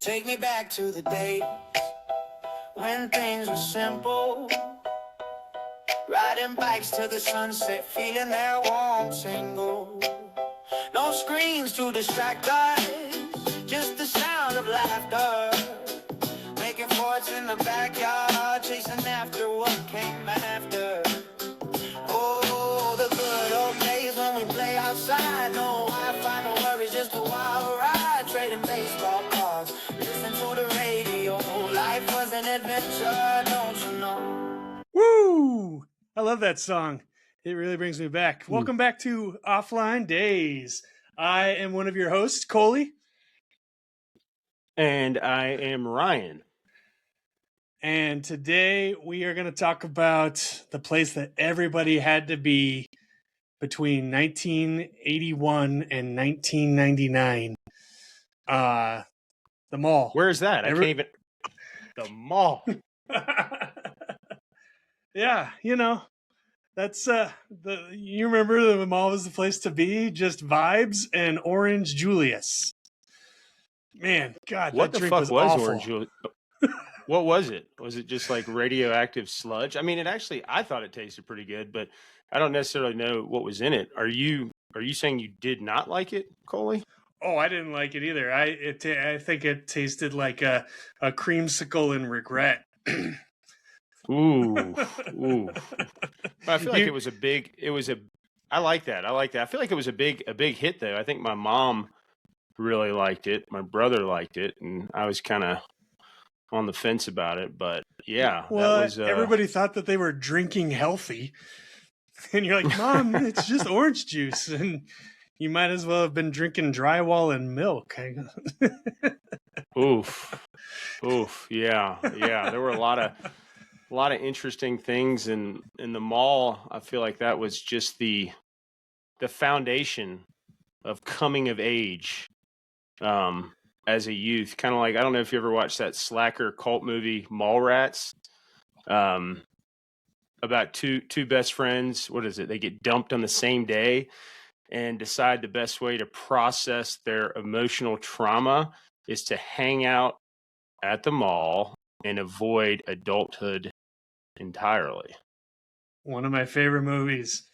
Take me back to the day when things were simple. Riding bikes to the sunset, feeling that warm tingle. No screens to distract us, just the sound of laughter. Making forts in the backyard, chasing after what came after. Oh, the good old days when we play outside. No Wi-Fi, no worries, just a wild ride. Trading baseball cards, listen to the radio. Life was an adventure, don't you know? Woo! I love that song. It really brings me back. Welcome back to Offline Daze. I am one of your hosts, Coley. And I am Ryan. And today we are going to talk about the place that everybody had to be between 1981 and 1999. The mall. Where is that? I can't even... The mall. Yeah, you know, that's you remember the mall was the place to be, just vibes and Orange Julius. Man, God, what that the drink fuck was was awful. Orange Julius? What was it? Was it just like radioactive sludge? I mean, I thought it tasted pretty good, but I don't necessarily know what was in it. Are you saying you did not like it, Coley? Oh, I didn't like it either. I think it tasted like a creamsicle in regret. Ooh. I feel like I like that. I feel like it was a big hit though. I think my mom really liked it. My brother liked it, and I was kind of on the fence about it, but yeah. Well, that was, everybody thought that they were drinking healthy. And you're like, Mom, it's just orange juice. And you might as well have been drinking drywall and milk. Oof. Yeah. There were a lot of interesting things in the mall. I feel like that was just the foundation of coming of age as a youth. Kind of like, I don't know if you ever watched that slacker cult movie Mallrats, about two best friends. What is it? They get dumped on the same day and decide the best way to process their emotional trauma is to hang out at the mall and avoid adulthood entirely. One of my favorite movies.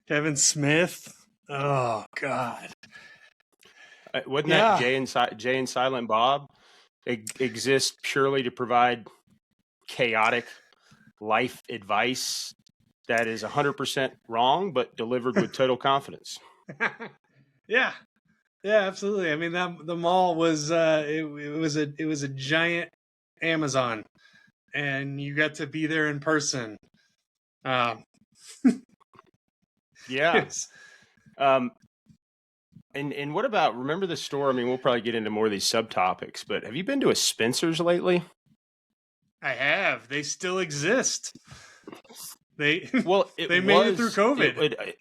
Kevin Smith. Oh, God. Wasn't that Jay and Silent Bob? Exists purely to provide chaotic life advice that is 100% wrong, but delivered with total confidence. Yeah, absolutely. I mean, the mall was it was a giant Amazon, and you got to be there in person. Yeah. Yes. And what about, remember the store? I mean, we'll probably get into more of these subtopics, but have you been to a Spencer's lately? I have. They still exist. They made it through COVID.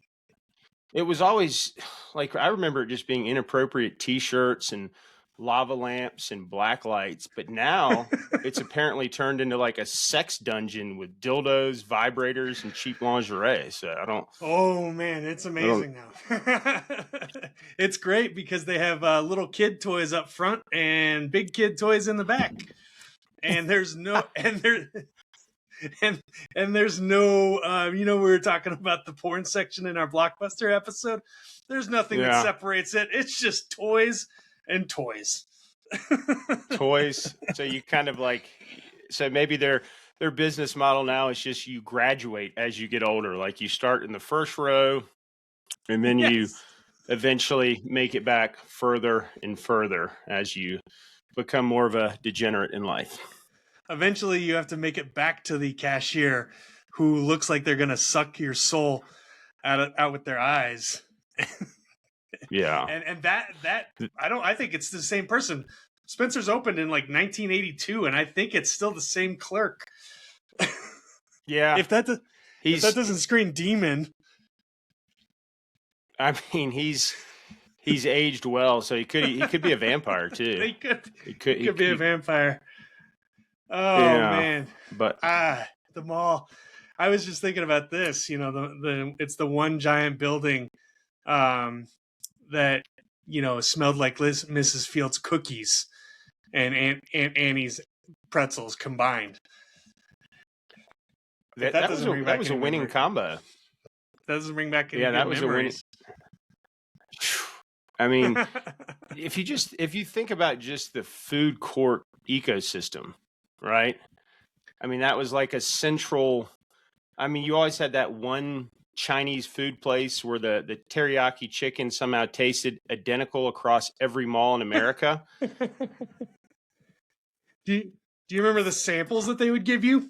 It was always like, I remember it just being inappropriate T-shirts and lava lamps and black lights, but now it's apparently turned into like a sex dungeon with dildos, vibrators, and cheap lingerie. So I don't. Oh man, it's amazing now. It's great because they have little kid toys up front and big kid toys in the back, and there's no and there's no we were talking about the porn section in our Blockbuster episode. There's nothing that separates it. It's just toys and toys. Toys. So you kind of like, so maybe their business model now is just you graduate as you get older. Like you start in the first row and then you eventually make it back further and further as you become more of a degenerate in life. Eventually you have to make it back to the cashier who looks like they're going to suck your soul out with their eyes. Yeah. And that I think it's the same person. Spencer's opened in like 1982 and I think it's still the same clerk. Yeah. If that doesn't scream demon. I mean, he's aged well, so he could be a vampire too. He could be a vampire. Oh man. But the mall. I was just thinking about this, it's the one giant building that, smelled like Mrs. Fields cookies. and Annie's pretzels combined. That was a winning combo. That doesn't bring back any Yeah, good that was memories. I mean, if you think about just the food court ecosystem, right? I mean, that was like a central. I mean, you always had that one Chinese food place where the teriyaki chicken somehow tasted identical across every mall in America. Do you remember the samples that they would give you?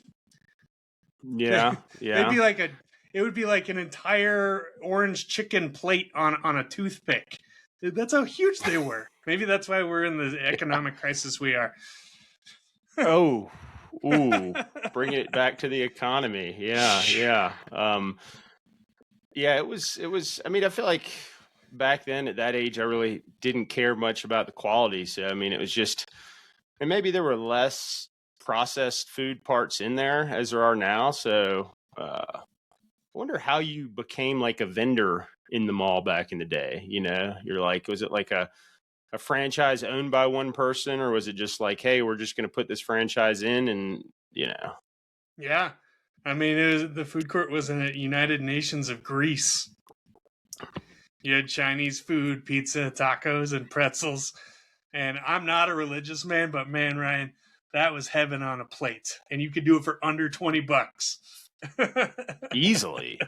Yeah, yeah. It would be like an entire orange chicken plate on a toothpick. That's how huge they were. Maybe that's why we're in the economic crisis we are. Oh, ooh, bring it back to the economy. Yeah, yeah. Yeah, it was. I mean, I feel like back then at that age, I really didn't care much about the quality. So, I mean, it was just, and maybe there were less processed food parts in there as there are now. So, I wonder how you became like a vendor in the mall back in the day. You know, you're like, was it like a franchise owned by one person, or was it just like, hey, we're just going to put this franchise in, and you know? Yeah, I mean, the food court was a United Nations of Greece. You had Chinese food, pizza, tacos, and pretzels. And I'm not a religious man, but man, Ryan, that was heaven on a plate, and you could do it for under $20. Easily.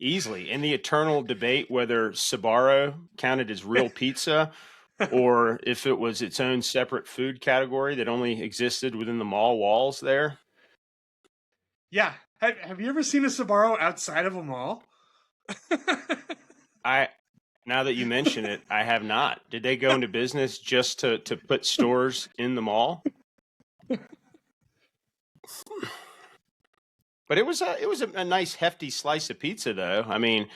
In the eternal debate whether Sbarro counted as real pizza or if it was its own separate food category that only existed within the mall walls there. Yeah. Have you ever seen a Sbarro outside of a mall? Now that you mention it, I have not. Did they go into business just to put stores in the mall? But it was a nice hefty slice of pizza, though. I mean,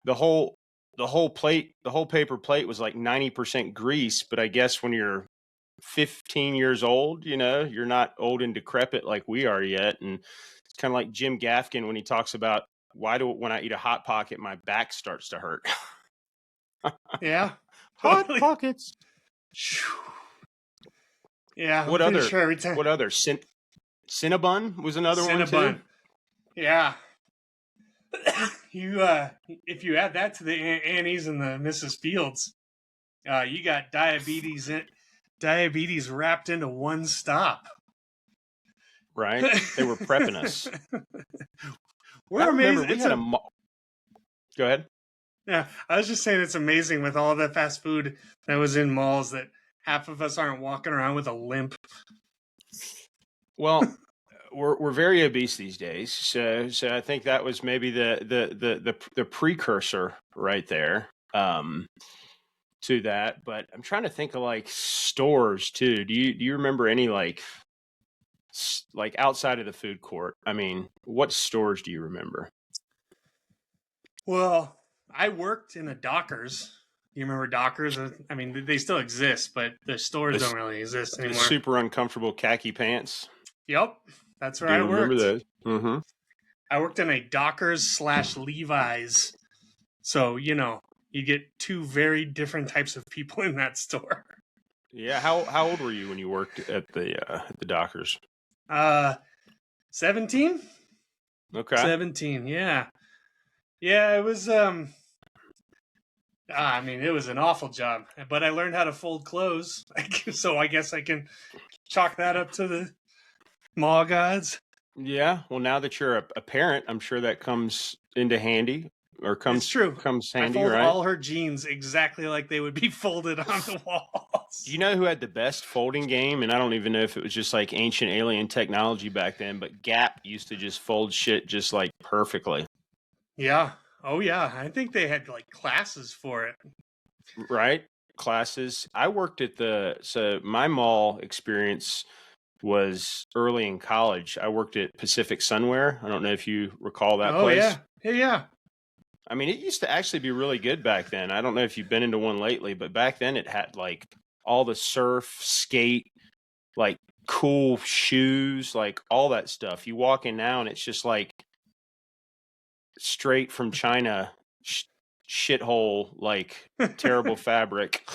the whole paper plate was like 90% grease. But I guess when you're 15 years old, you know, you're not old and decrepit like we are yet. And it's kind of like Jim Gaffigan when he talks about when I eat a Hot Pocket, my back starts to hurt. Yeah, Hot Pockets. Yeah. What I'm other? sure every time. What other? Cinnabon was another one too. Yeah. If you add that to the Annie's and the Mrs. Fields, you got diabetes wrapped into one stop. Right? They were prepping us. We're amazing. Go ahead. Yeah, I was just saying it's amazing with all the fast food that was in malls that half of us aren't walking around with a limp. Well, we're very obese these days, so I think that was maybe the precursor right there to that. But I'm trying to think of like stores too. Do you remember any like outside of the food court? I mean, what stores do you remember? Well, I worked in a Dockers. You remember Dockers? I mean, they still exist, but the stores don't really exist anymore. The super uncomfortable khaki pants. Yep, that's where I worked. Remember those? Mm-hmm. I worked in a Dockers / Levi's. So, you know, you get two very different types of people in that store. Yeah, how old were you when you worked at the Dockers? 17. Okay. 17. Yeah. Yeah, it was. I mean, it was an awful job, but I learned how to fold clothes, so I guess I can chalk that up to the mall gods. Yeah. Well, now that you're a parent, I'm sure that comes into handy. Or comes handy, I fold right? all her jeans exactly like they would be folded on the walls. Do you know who had the best folding game? And I don't even know if it was just like ancient alien technology back then, but Gap used to just fold shit just like perfectly. Yeah. Oh, yeah. I think they had like classes for it. Right? Classes. I worked at so my mall experience was early in college. I worked at Pacific Sunwear. I don't know if you recall that place. Oh, yeah. I mean, it used to actually be really good back then. I don't know if you've been into one lately, but back then it had like all the surf, skate, like cool shoes, like all that stuff. You walk in now and it's just like straight from China shithole, like terrible fabric.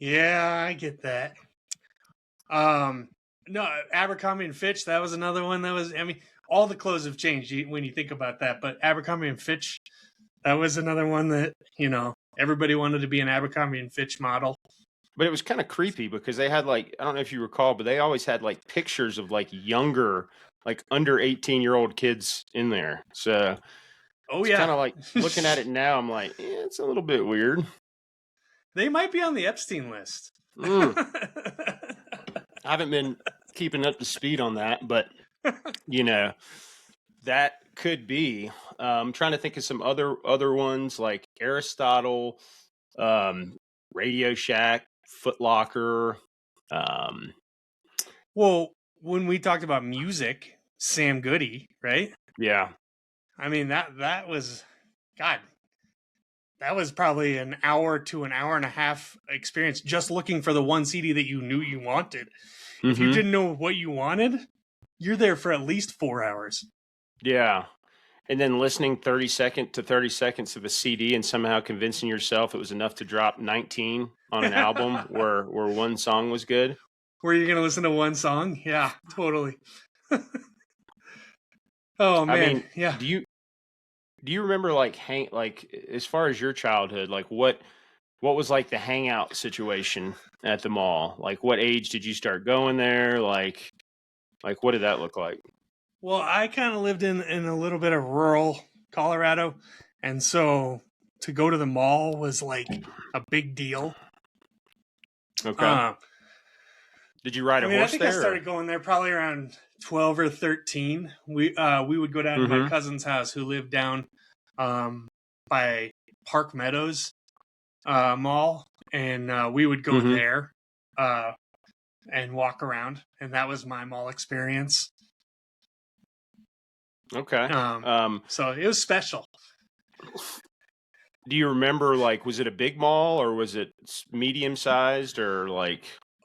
Yeah, I get that. No, Abercrombie and Fitch, that was another one that was, I mean, all the clothes have changed when you think about that, but Abercrombie and Fitch, that was another one that, everybody wanted to be an Abercrombie and Fitch model. But it was kind of creepy because they had like, I don't know if you recall, but they always had like pictures of like younger, like under 18-year-old kids in there. So Oh, it's yeah. kind of like looking at it now, I'm like, it's a little bit weird. They might be on the Epstein list. I haven't been keeping up to speed on that, but that could be. I'm trying to think of some other ones like Aristotle, Radio Shack, Foot Locker. Well, when we talked about music, Sam Goody, right? Yeah. I mean, that was, God, that was probably an hour to an hour and a half experience just looking for the one CD that you knew you wanted. If you didn't know what you wanted, you're there for at least 4 hours. Yeah. And then listening 30 seconds of a CD and somehow convincing yourself it was enough to drop 19 on an album where one song was good. Were you going to listen to one song? Yeah, totally. Oh, man. I mean, yeah. Do you remember like as far as your childhood, like what was like the hangout situation at the mall? Like what age did you start going there? Like what did that look like? Well, I kind of lived in a little bit of rural Colorado, and so to go to the mall was like a big deal. Okay. Did you ride a horse I think there? I started going there probably around 12 or 13. We would go down to my cousin's house who lived down by Park Meadows Mall, and we would go there and walk around, and that was my mall experience. Okay. So it was special. Do you remember, like, was it a big mall or was it medium sized or like?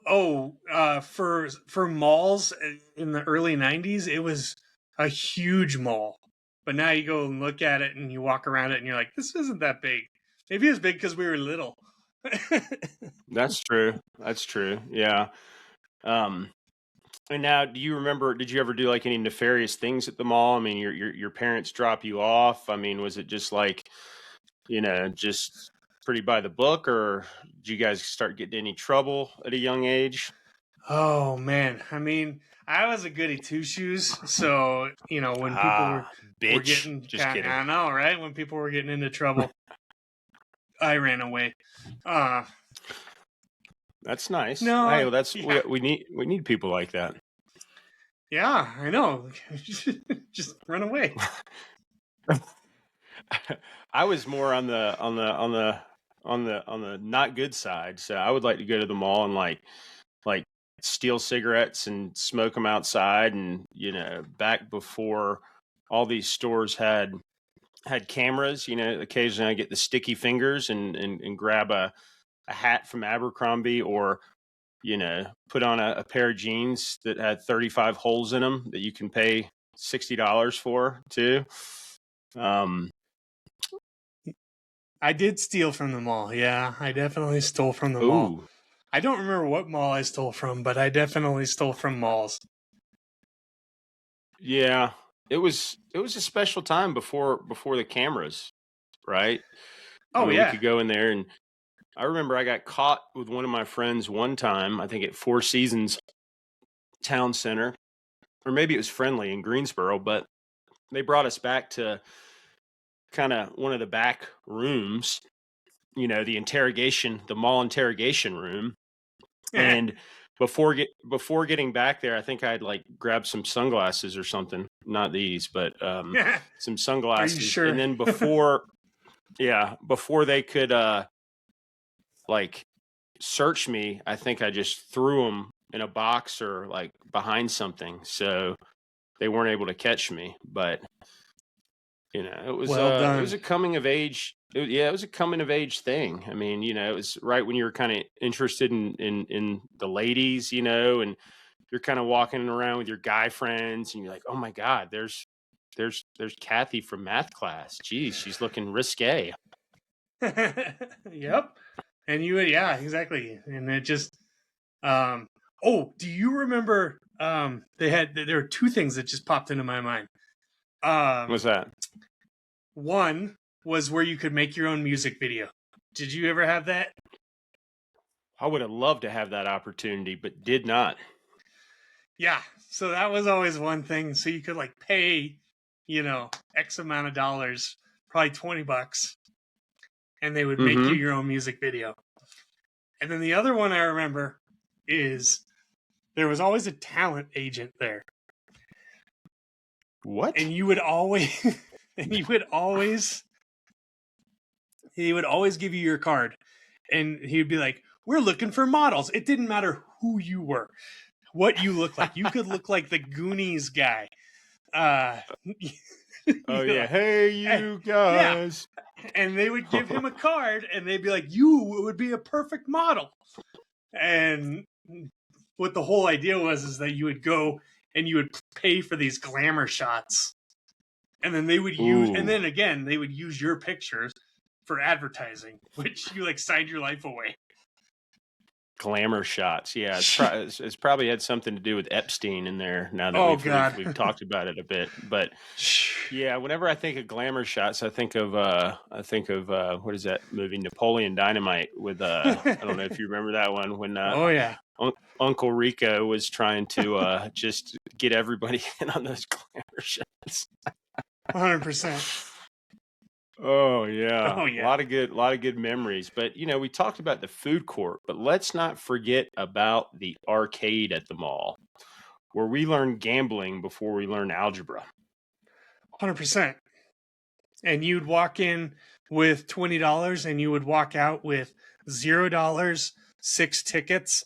Oh, for malls in the early 90s, it was a huge mall. But now you go and look at it and you walk around it and you're like, this isn't that big. Maybe it was big because we were little. That's true. Yeah. And now, do you remember? Did you ever do like any nefarious things at the mall? I mean, your parents drop you off. I mean, was it just like, just pretty by the book, or did you guys start getting any trouble at a young age? Oh man, I mean, I was a goody two shoes, so when people were getting, just kidding. I know, right? When people were getting into trouble, I ran away. That's nice. No, hey, well, we need people like that. Yeah, I know. Just run away. I was more on the not good side. So I would like to go to the mall and like steal cigarettes and smoke them outside. And back before all these stores had cameras, occasionally I get the sticky fingers and grab a hat from Abercrombie, or put on a pair of jeans that had 35 holes in them that you can pay $60 for too. I did steal from the mall. Yeah, I definitely stole from the mall. I don't remember what mall I stole from, but I definitely stole from malls. Yeah, it was a special time before the cameras, right? Oh, yeah. We could go in there, and I remember I got caught with one of my friends one time, I think at Four Seasons Town Center, or maybe it was Friendly in Greensboro, but they brought us back to kind of one of the back rooms, the mall interrogation room. And before getting back there, I think I'd like grabbed some sunglasses or something, not these, but some sunglasses. Are you sure? And then before they could like search me, I think I just threw them in a box or like behind something, so they weren't able to catch me. But it was it was a coming of age. It was a coming of age thing. I mean, it was right when you were kind of interested in the ladies, and you're kind of walking around with your guy friends, and you're like, oh my God, there's Kathy from math class. Geez, she's looking risque. Yep. And you would, yeah, exactly. And it just, oh, do you remember? There were two things that just popped into my mind. What's that? One was where you could make your own music video. Did you ever have that? I would have loved to have that opportunity, but did not. Yeah. So that was always one thing. So you could like pay, X amount of dollars, probably $20, and they would make you Mm-hmm. your own music video. And then the other one I remember is there was always a talent agent there. What? And you would always he would always give you your card, and he would be like, we're looking for models. It didn't matter who you were, what you looked like. You could look like the Goonies guy. Oh yeah, hey you guys. Yeah. And they would give him a card, and they'd be like, you would be a perfect model. And what the whole idea was is that you would go and you would pay for these glamour shots, and then they would use, and then again they would use your pictures for advertising, which you like signed your life away. Glamour shots, yeah. It's probably had something to do with Epstein in there. Now that we've talked about it a bit, but yeah, whenever I think of glamour shots, I think of what is that movie, Napoleon Dynamite? With I don't know if you remember that one when oh yeah, Uncle Rico was trying to just get everybody in on those glamour shots. 100%. Oh yeah. Oh yeah. A lot of good memories. But we talked about the food court, but let's not forget about the arcade at the mall, where we learned gambling before we learned algebra. 100%. And you'd walk in with $20, and you would walk out with $0, 6 tickets,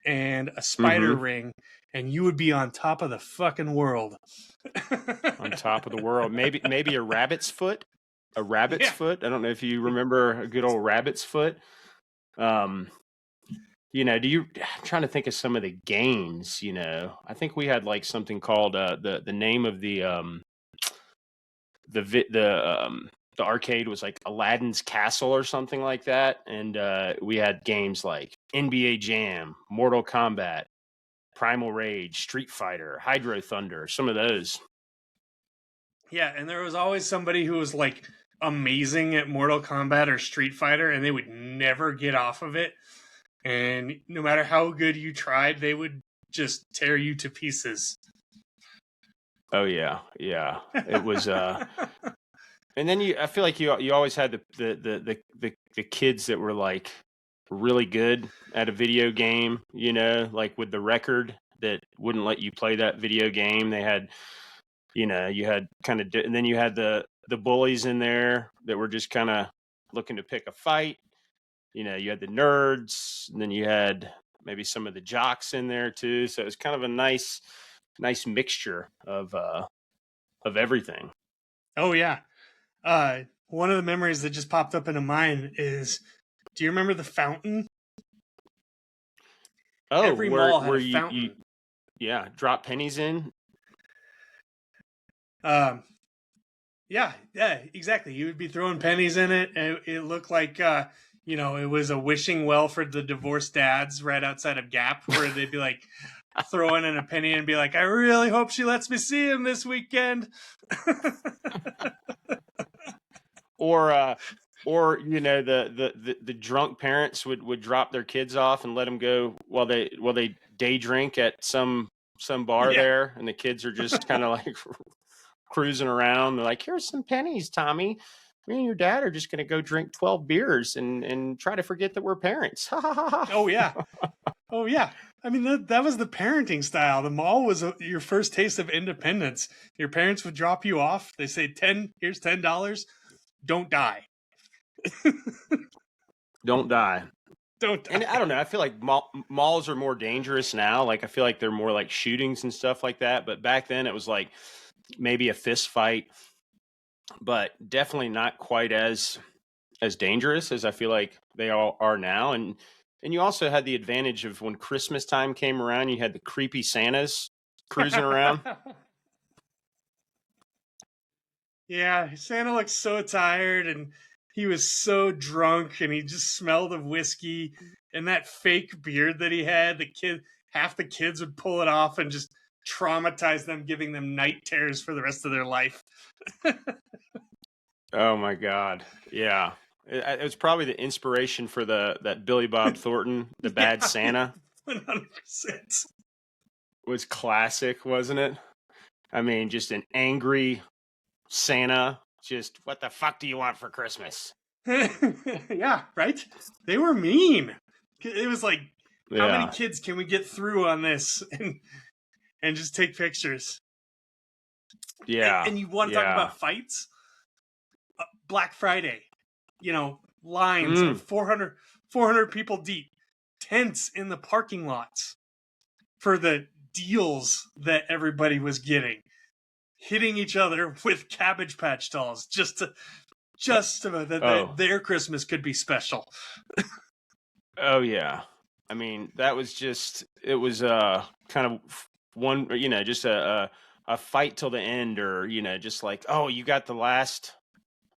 and a spider ring, and you would be on top of the fucking world. On top of the world. Maybe a rabbit's foot. A rabbit's foot. I don't know if you remember a good old rabbit's foot. I'm trying to think of some of the games. I think we had like something called the name of the arcade was like Aladdin's Castle or something like that, and we had games like NBA Jam, Mortal Kombat, Primal Rage, Street Fighter, Hydro Thunder, some of those. Yeah, and there was always somebody who was like amazing at Mortal Kombat or Street Fighter, and they would never get off of it. And no matter how good you tried, they would just tear you to pieces. Oh yeah. It was and then I feel like you always had the kids that were like really good at a video game, like with the record that wouldn't let you play that video game. They had you had kind of, and then you had the bullies in there that were just kind of looking to pick a fight. You had the nerds, and then you had maybe some of the jocks in there too. So it was kind of a nice mixture of everything. Oh yeah. One of the memories that just popped up into mind is, do you remember the fountain? Oh, every mall had a fountain. You drop pennies in. Yeah, exactly. You would be throwing pennies in it, and it looked like it was a wishing well for the divorced dads right outside of Gap, where they'd be like throwing in a penny and be like, I really hope she lets me see him this weekend. Or the drunk parents would drop their kids off and let them go while they day drink at some bar there, and the kids are just kind of like cruising around. They're like, here's some pennies, Tommy. Me and your dad are just going to go drink 12 beers and try to forget that we're parents. Oh yeah. I mean, that was the parenting style. The mall was your first taste of independence. Your parents would drop you off. They say, here's $10. Don't die. Don't die. Don't die. And I don't know. I feel like malls are more dangerous now. Like, I feel like they're more like shootings and stuff like that. But back then it was like maybe a fist fight, but definitely not quite as dangerous as I feel like they all are now. And you also had the advantage of when Christmas time came around, you had the creepy Santas cruising around. Yeah, Santa looks so tired, and he was so drunk and he just smelled of whiskey and that fake beard that he had. Half the kids would pull it off and just traumatize them, giving them night terrors for the rest of their life. Oh my God. Yeah. It was probably the inspiration for that Billy Bob Thornton, the Bad Santa. 100%. Was classic, wasn't it? I mean, just an angry Santa. Just, what the fuck do you want for Christmas? Yeah, right? They were mean. It was like, how many Yeah. kids can we get through on this and just take pictures? Yeah. And you want to talk about fights? Black Friday, lines of 400 people deep, tents in the parking lots for the deals that everybody was getting, hitting each other with Cabbage Patch dolls just so that their Christmas could be special. Oh yeah. I mean, that was it was kind of one, just a fight till the end, or just like, oh, you got the last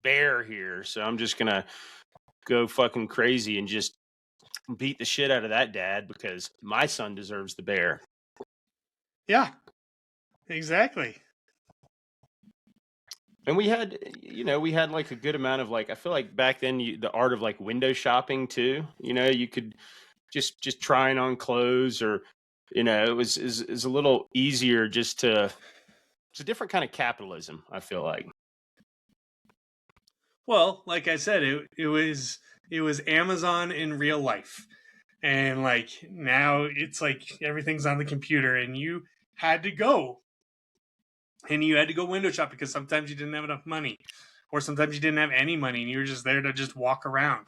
bear here, so I'm just gonna go fucking crazy and just beat the shit out of that dad because my son deserves the bear. Yeah, exactly. And we had like a good amount of like, I feel like back then the art of like window shopping too. You could just trying on clothes, or it was is a little easier it's a different kind of capitalism, I feel like. Well, like I said, it was Amazon in real life. And like now it's like everything's on the computer and you had to go window shop because sometimes you didn't have enough money or sometimes you didn't have any money and you were just there to just walk around,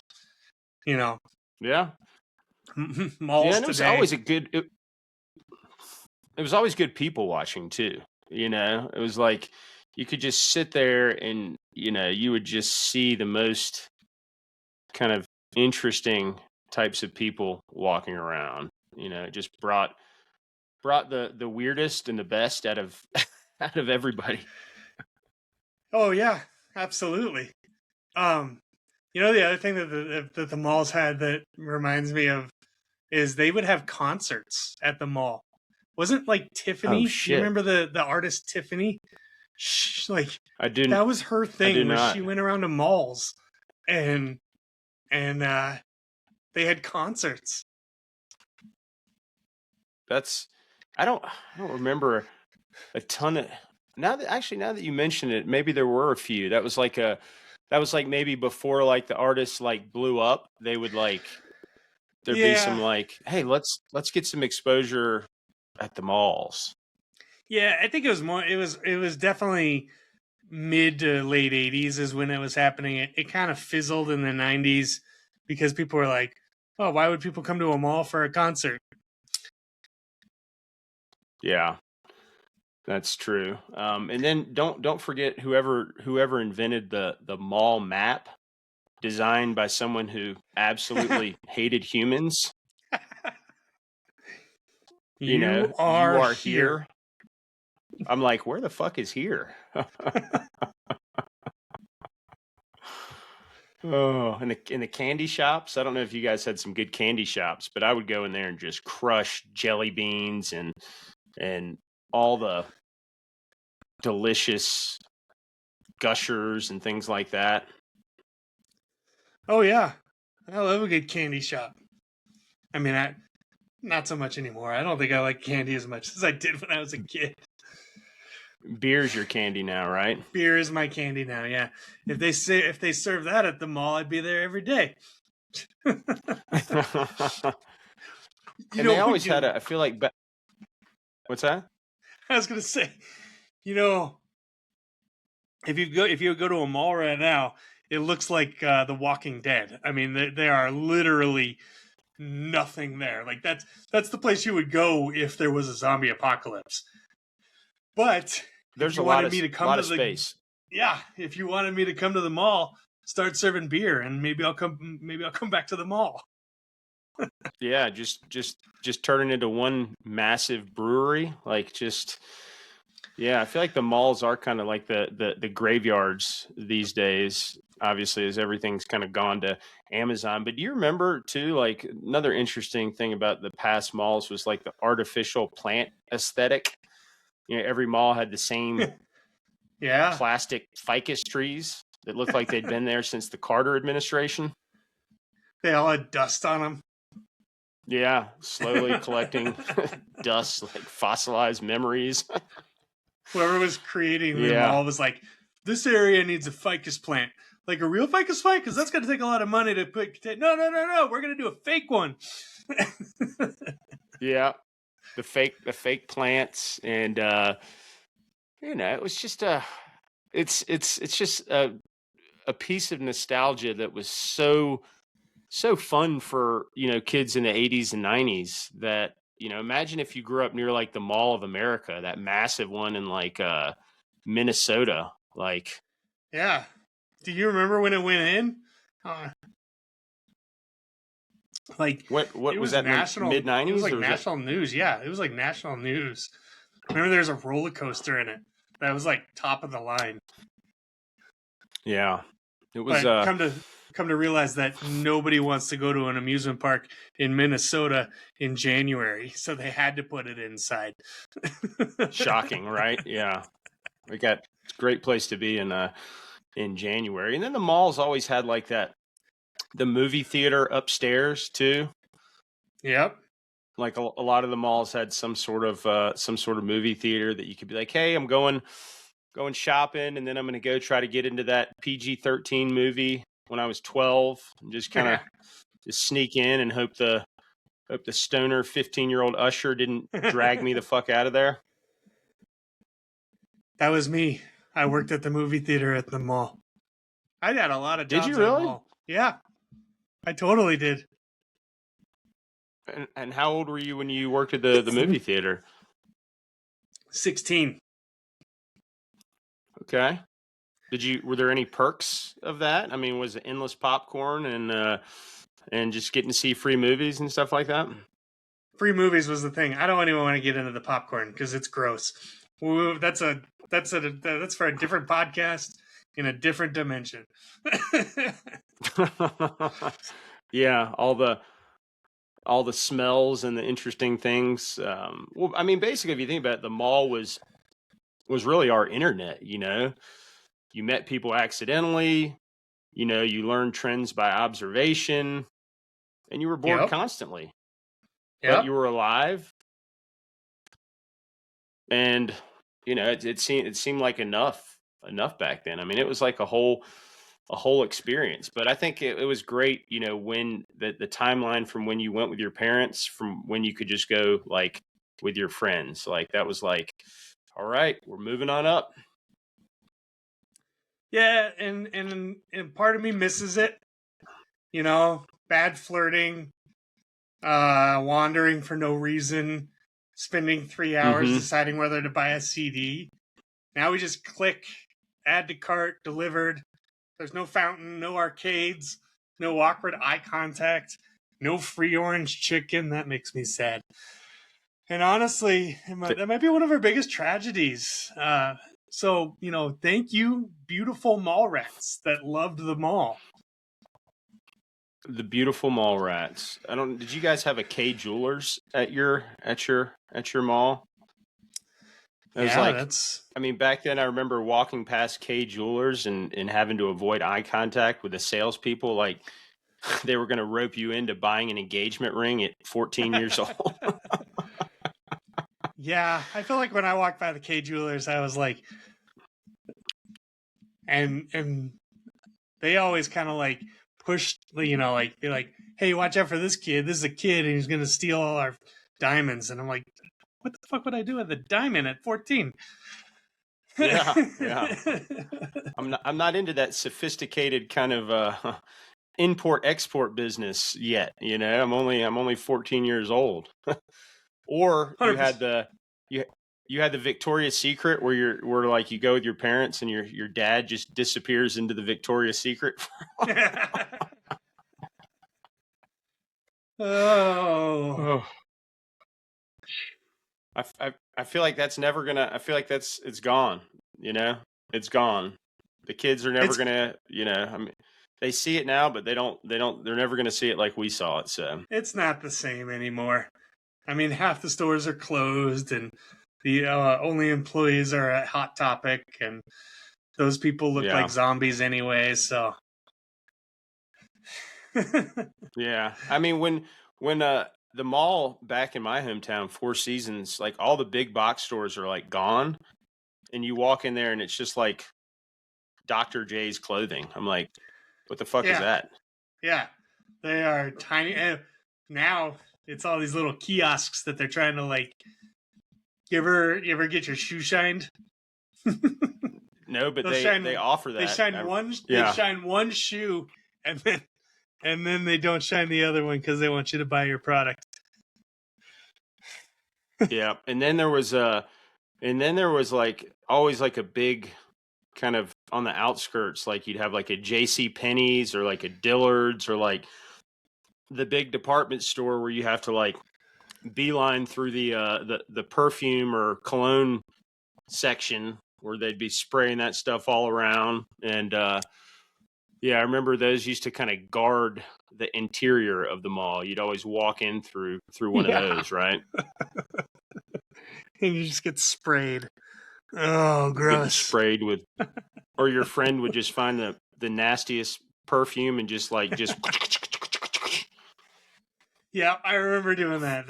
Yeah. Malls and it was today. always it was always good people watching too. It was like you could just sit there and you would just see the most kind of interesting types of people walking around. It just brought the weirdest and the best out of out of everybody. Oh yeah, absolutely. The other thing that the malls had that reminds me of is they would have concerts at the mall. Wasn't like Tiffany? Oh, shit. You remember the artist Tiffany? I do. That was her thing. Not. She went around to malls and they had concerts. I don't remember a ton of. Now that you mention it, maybe there were a few. That was like maybe before like the artists like blew up. They would like there'd be some like, hey, let's get some exposure at the malls. Yeah, I think it was more. It was definitely mid to late 80s is when it was happening. It kind of fizzled in the 90s because people were like, oh, why would people come to a mall for a concert? Yeah, that's true. And then don't forget whoever invented the mall map, designed by someone who absolutely hated humans. You are here. I'm like, where the fuck is here? Oh, in the candy shops. I don't know if you guys had some good candy shops, but I would go in there and just crush jelly beans and all the delicious gushers and things like that. Oh yeah, I love a good candy shop. I mean, not so much anymore. I don't think I like candy as much as I did when I was a kid. Beer's your candy now, right? Beer is my candy now. Yeah, if they serve that at the mall, I'd be there every day. They always had I feel like. What's that? I was gonna say, if you go to a mall right now, it looks like The Walking Dead. I mean, there are literally nothing there. Like that's the place you would go if there was a zombie apocalypse. But there's a lot of space. Yeah, if you wanted me to come to the mall, start serving beer, and maybe I'll come back to the mall. Yeah, just turn it into one massive brewery. Like I feel like the malls are kind of like the graveyards these days. obviously, as everything's kind of gone to Amazon. But do you remember too, like another interesting thing about the past malls was like the artificial plant aesthetic. Every mall had the same Yeah. plastic ficus trees that looked like they'd been there since the Carter administration. They all had dust on them. Yeah, slowly collecting dust, like fossilized memories. Whoever was creating the Yeah. mall was like, this area needs a ficus plant. Like a real ficus plant? Because that's going to take a lot of money to put. No. We're going to do a fake one. Yeah. The fake plants. And, it was just it's just a piece of nostalgia that was so fun for, kids in the 80s and 90s that, imagine if you grew up near like the Mall of America, that massive one in like Minnesota. Like, yeah. Do you remember when it went in? Like what it was that, national? mid 90s? It was like national news. Yeah, it was like national news. Remember, there's a roller coaster in it that was like top of the line. Yeah, it was. But come to realize that nobody wants to go to an amusement park in Minnesota in January, so they had to put it inside. Shocking, right? Yeah, it's a great place to be in January. And then the malls always had like the movie theater upstairs too. Yep. Like a lot of the malls had some sort of movie theater that you could be like, hey, I'm going shopping, and then I'm going to go try to get into that PG-13 movie when I was 12, and just kind of just sneak in and hope the stoner 15-year-old usher didn't drag me the fuck out of there. That was me. I worked at the movie theater at the mall. I had a lot of jobs. Did you really? At the mall. Yeah, I totally did. And how old were you when you worked at the movie theater? 16. Okay. Were there any perks of that? I mean, was it endless popcorn and just getting to see free movies and stuff like that? Free movies was the thing. I don't even want to get into the popcorn because it's gross. That's for a different podcast in a different dimension. Yeah, all the smells and the interesting things. Well, I mean, basically, if you think about it, the mall was really our internet. You met people accidentally. You learned trends by observation, and you were bored constantly. But you were alive, and it seemed like enough back then. I mean, it was like a whole experience. But I think it was great, when the timeline from when you went with your parents, from when you could just go like with your friends, like that was like, all right, we're moving on up. Yeah, and part of me misses it. Bad flirting, wandering for no reason, spending 3 hours deciding whether to buy a CD. Now we just click, add to cart, delivered. There's no fountain, no arcades, no awkward eye contact, no free orange chicken. That makes me sad. And honestly, that might be one of our biggest tragedies. So, thank you, beautiful Mallrats that loved the mall. The beautiful Mallrats. Did you guys have a K Jewelers at your mall? I mean, back then I remember walking past K Jewelers and having to avoid eye contact with the salespeople, like they were going to rope you into buying an engagement ring at 14 years old. Yeah, I feel like when I walked by the K Jewelers, I was like, and they always kind of like pushed, like they're like, hey, watch out for this kid. This is a kid, and he's going to steal all our diamonds. And I'm like, what the fuck would I do with a diamond at 14? Yeah. I'm not into that sophisticated kind of import export business yet. I'm only 14 years old. Or you had the Victoria's Secret where like you go with your parents and your dad just disappears into the Victoria's Secret. Oh. I feel like that's never gonna. I feel like it's gone. It's gone. The kids are never It's- gonna, I mean, they see it now, but they're never gonna see it like we saw it. So It's not the same anymore. I mean, half the stores are closed, and the only employees are at Hot Topic, and those people look yeah, like zombies anyway. So, yeah. I mean, when the mall back in my hometown, Four Seasons, like all the big box stores are like gone, and you walk in there and it's just like Dr. J's clothing. I'm like, what the fuck is yeah, that? yeah, they are tiny. And now it's all these little kiosks that they're trying to like. You ever get your shoe shined? No, but They'll shine- they offer that. They shine Yeah. They shine one shoe, and then they don't shine the other one because they want you to buy your product. Yeah, and then there was like always like a big kind of on the outskirts, like you'd have like a J.C. Penney's or like a Dillard's or like the big department store where you have to like beeline through the perfume or cologne section where they'd be spraying that stuff all around. And yeah, I remember those used to kind of guard the interior of the mall. You'd always walk in through one of those, right? And you just get sprayed. Oh, Getting gross. sprayed with, or your friend would just find the nastiest perfume and just Yeah, I remember doing that.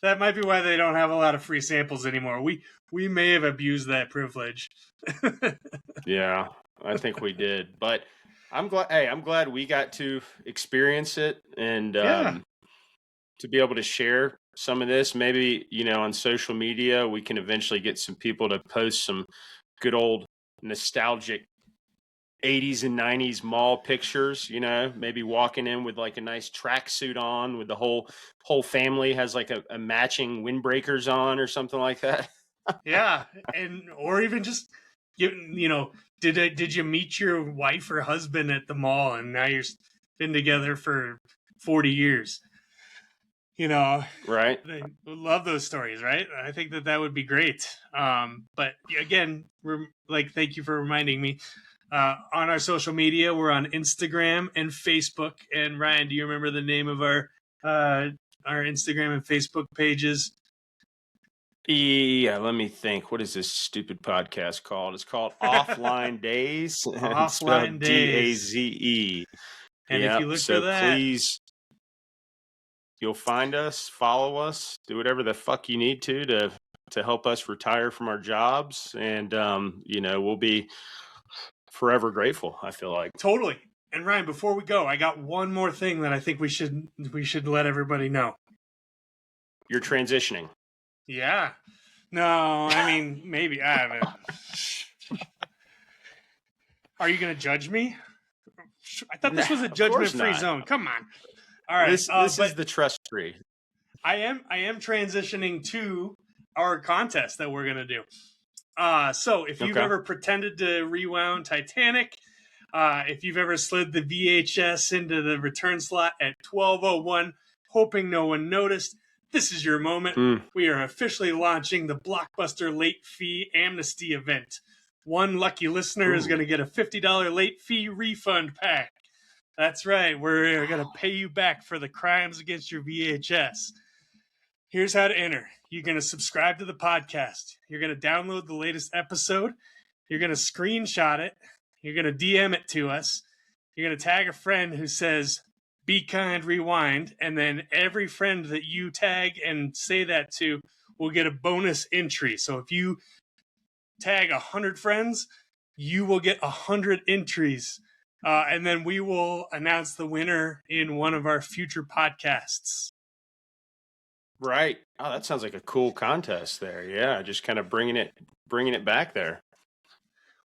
That might be why they don't have a lot of free samples anymore. We may have abused that privilege. Yeah, I think we did. But I'm glad we got to experience it and Yeah. to be able to share some of this. Maybe, on social media, we can eventually get some people to post some good old nostalgic 80s and 90s mall pictures, maybe walking in with like a nice tracksuit on with the whole family has like a matching windbreakers on or something like that. Yeah, or even just did you meet your wife or husband at the mall and now you're been together for 40 years? Right. I love those stories, right? I think that would be great. But again, thank you for reminding me. On our social media, we're on Instagram and Facebook. And Ryan, do you remember the name of our Instagram and Facebook pages? Yeah, let me think. What is this stupid podcast called? It's called Offline Daze. Offline Daze. Daze. And if you look so for that, please, you'll find us, follow us, do whatever the fuck you need to help us retire from our jobs, and we'll be forever grateful, I feel like. Totally. And Ryan, before we go, I got one more thing that I think we should let everybody know. You're transitioning. Yeah. No, I mean, maybe. I haven't. Are you going to judge me? I thought this was a judgment-free zone. Come on. All right. This is the trust-free. I am transitioning to our contest that we're going to do. So if you've ever pretended to rewound Titanic, if you've ever slid the VHS into the return slot at 12:01, hoping no one noticed, this is your moment. We are officially launching the Blockbuster Late Fee Amnesty event. One lucky listener is going to get a $50 late fee refund pack. That's right. We're going to pay you back for the crimes against your VHS. Here's how to enter. You're going to subscribe to the podcast. You're going to download the latest episode. You're going to screenshot it. You're going to DM it to us. You're going to tag a friend who says, "Be kind, rewind." And then every friend that you tag and say that to will get a bonus entry. So if you tag 100 friends, you will get 100 entries. And then we will announce the winner in one of our future podcasts. Right. Oh, that sounds like a cool contest there. Yeah, just kind of bringing it back there.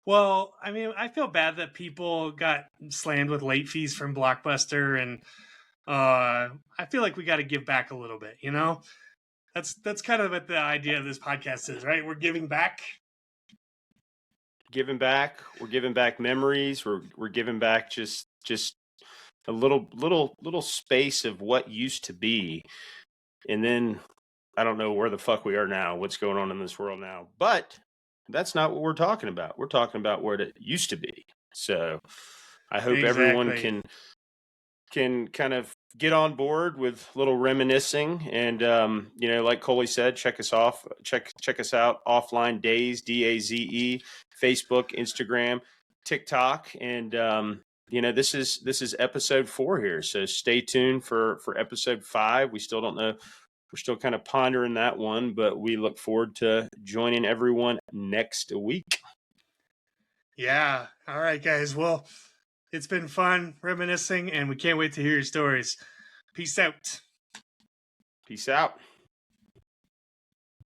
Well, I mean, I feel bad that people got slammed with late fees from Blockbuster, and I feel like we got to give back a little bit. That's kind of what the idea of this podcast is, right? We're giving back. Giving back. We're giving back memories. We're giving back just a little space of what used to be. And then I don't know where the fuck we are now, what's going on in this world now. But That's not what we're talking about. We're talking about where it used to be. So I hope everyone Exactly. can kind of get on board with a little reminiscing. And like Coley said, check us out Offline Daze, DAZE, Facebook, Instagram, TikTok. And this is episode 4 here. So stay tuned for episode 5. We still don't know. We're still kind of pondering that one, but we look forward to joining everyone next week. Yeah. All right, guys. Well, it's been fun reminiscing, and we can't wait to hear your stories. Peace out. Peace out.